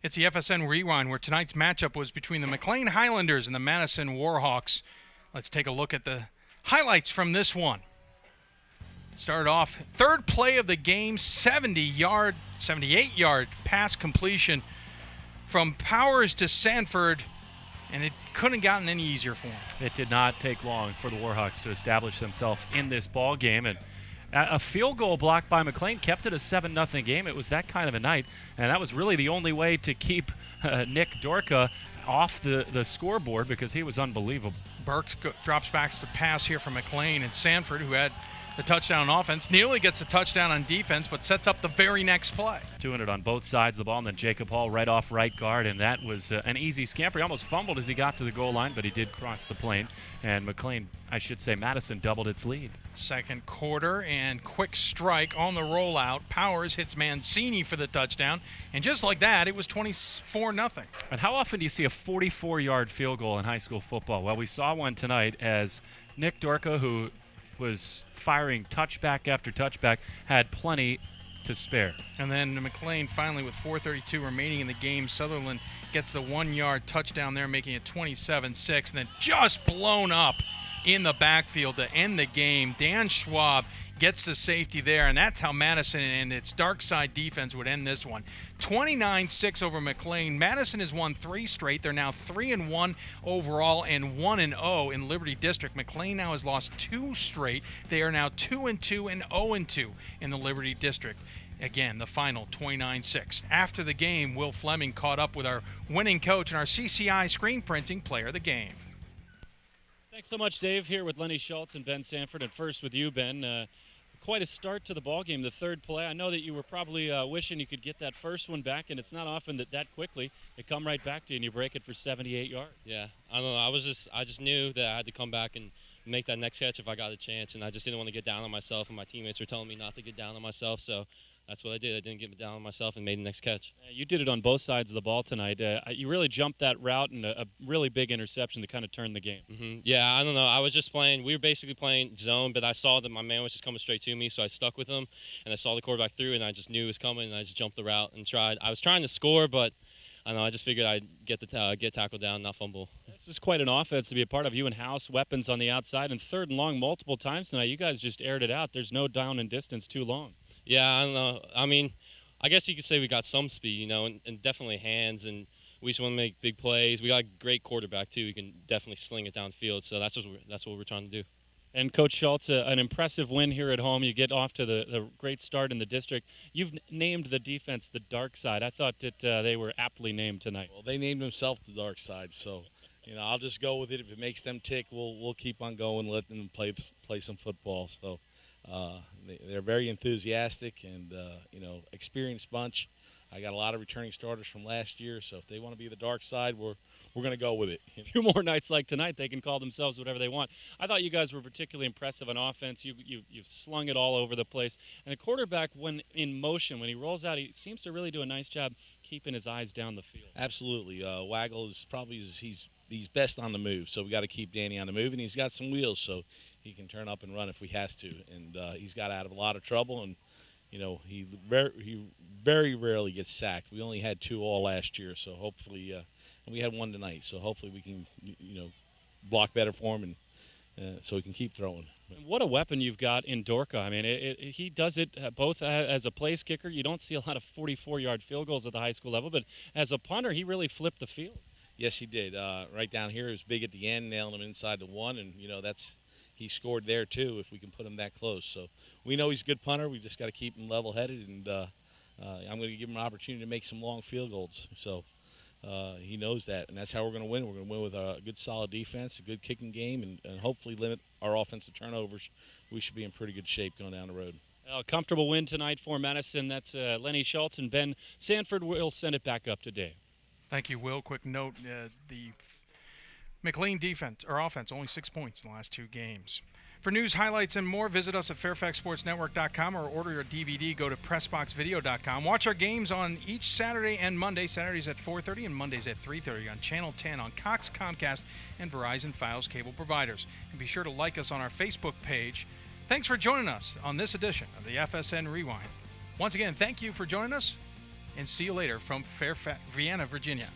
It's the FSN Rewind, where tonight's matchup was between the McLean Highlanders and the Madison Warhawks. Let's take a look at the highlights from this one. Started off, third play of the game, 78-yard pass completion from Powers to Sanford, and it couldn't have gotten any easier for him. It did not take long for the Warhawks to establish themselves in this ball game, and a field goal blocked by McLean kept it a 7-0 game. It was that kind of a night, and that was really the only way to keep Nick Dorka off the scoreboard because he was unbelievable. Burke drops back to pass here from McLean, and Sanford, who had the touchdown on offense, nearly gets a touchdown on defense, but sets up the very next play. Doing it on both sides of the ball, and then Jacob Hall right off right guard, and that was an easy scamper. He almost fumbled as he got to the goal line, but he did cross the plane, and McLean, Madison doubled its lead. Second quarter, and quick strike on the rollout. Powers hits Mancini for the touchdown, and just like that, it was 24-0. And how often do you see a 44-yard field goal in high school football? Well, we saw one tonight as Nick Dorka, who was firing touchback after touchback, had plenty to spare. And then McLean finally, with 4:32 remaining in the game, Sutherland gets the 1-yard touchdown there, making it 27-6, and then just blown up in the backfield to end the game. Dan Schwab gets the safety there, and that's how Madison and its dark side defense would end this one. 29-6 over McLean. Madison has won 3 straight. They're now 3-1 overall and 1-0 in Liberty District. McLean now has lost 2 straight. They are now 2-2 and 0-2 in the Liberty District. Again, the final 29-6. After the game, Will Fleming caught up with our winning coach and our CCI screen printing player of the game. Thanks so much, Dave. Here with Lenny Schultz and Ben Sanford, and first with you, Ben. Quite a start to the ball game, the third play. I know that you were probably wishing you could get that first one back, and it's not often that quickly they come right back to you and you break it for 78 yards. Yeah, I don't know. I just knew that I had to come back and make that next catch if I got a chance, and I just didn't want to get down on myself, and my teammates were telling me not to get down on myself, so that's what I did. I didn't get down on myself and made the next catch. You did it on both sides of the ball tonight. You really jumped that route, and a really big interception to kind of turn the game. Mm-hmm. Yeah, I don't know. I was just playing. We were basically playing zone, but I saw that my man was just coming straight to me, so I stuck with him, and I saw the quarterback through, and I just knew it was coming, and I just jumped the route and tried. I was trying to score, but I don't know. I just figured I'd get tackled down, not fumble. This is quite an offense to be a part of. You and House, weapons on the outside, and third and long multiple times tonight. You guys just aired it out. There's no down and distance too long. Yeah, I don't know. I mean, I guess you could say we got some speed, and definitely hands, and we just want to make big plays. We got a great quarterback, too. We can definitely sling it downfield, so that's what we're trying to do. And Coach Schultz, an impressive win here at home. You get off to the great start in the district. You've named the defense the dark side. I thought that they were aptly named tonight. Well, they named themselves the dark side, so I'll just go with it. If it makes them tick, we'll keep on going, let them play some football. So they're very enthusiastic and experienced bunch. I got a lot of returning starters from last year, so if they want to be the dark side, we're going to go with it. A few more nights like tonight, they can call themselves whatever they want. I thought you guys were particularly impressive on offense. You've slung it all over the place. And the quarterback, when in motion, when he rolls out, he seems to really do a nice job keeping his eyes down the field. Absolutely. Waggle is probably he's best on the move, so we got to keep Danny on the move, and he's got some wheels, so he can turn up and run if we has to. And he's got out of a lot of trouble, and he very rarely gets sacked. We only had 2 all last year, so hopefully, and we had 1 tonight. So hopefully we can, block better for him, and so he can keep throwing. What a weapon you've got in Dorka. I mean, he does it both as a place kicker. You don't see a lot of 44-yard field goals at the high school level, but as a punter, he really flipped the field. Yes, he did. Right down here, he was big at the end, nailing him inside the 1, and he scored there too if we can put him that close. So we know he's a good punter. We just got to keep him level-headed, and I'm going to give him an opportunity to make some long field goals. So he knows that, and that's how we're going to win. We're going to win with a good, solid defense, a good kicking game, and hopefully limit our offensive turnovers. We should be in pretty good shape going down the road. A comfortable win tonight for Madison. That's Lenny Schultz and Ben Sanford. We'll send it back up to Dave. Thank you, Will. Quick note, the McLean offense, only 6 points in the last 2 games. For news, highlights, and more, visit us at fairfaxsportsnetwork.com or order your DVD. Go to pressboxvideo.com. Watch our games on each Saturday and Monday. Saturdays at 4:30 and Mondays at 3:30 on Channel 10 on Cox, Comcast, and Verizon Fios cable providers. And be sure to like us on our Facebook page. Thanks for joining us on this edition of the FSN Rewind. Once again, thank you for joining us. and see you later from Vienna, Virginia.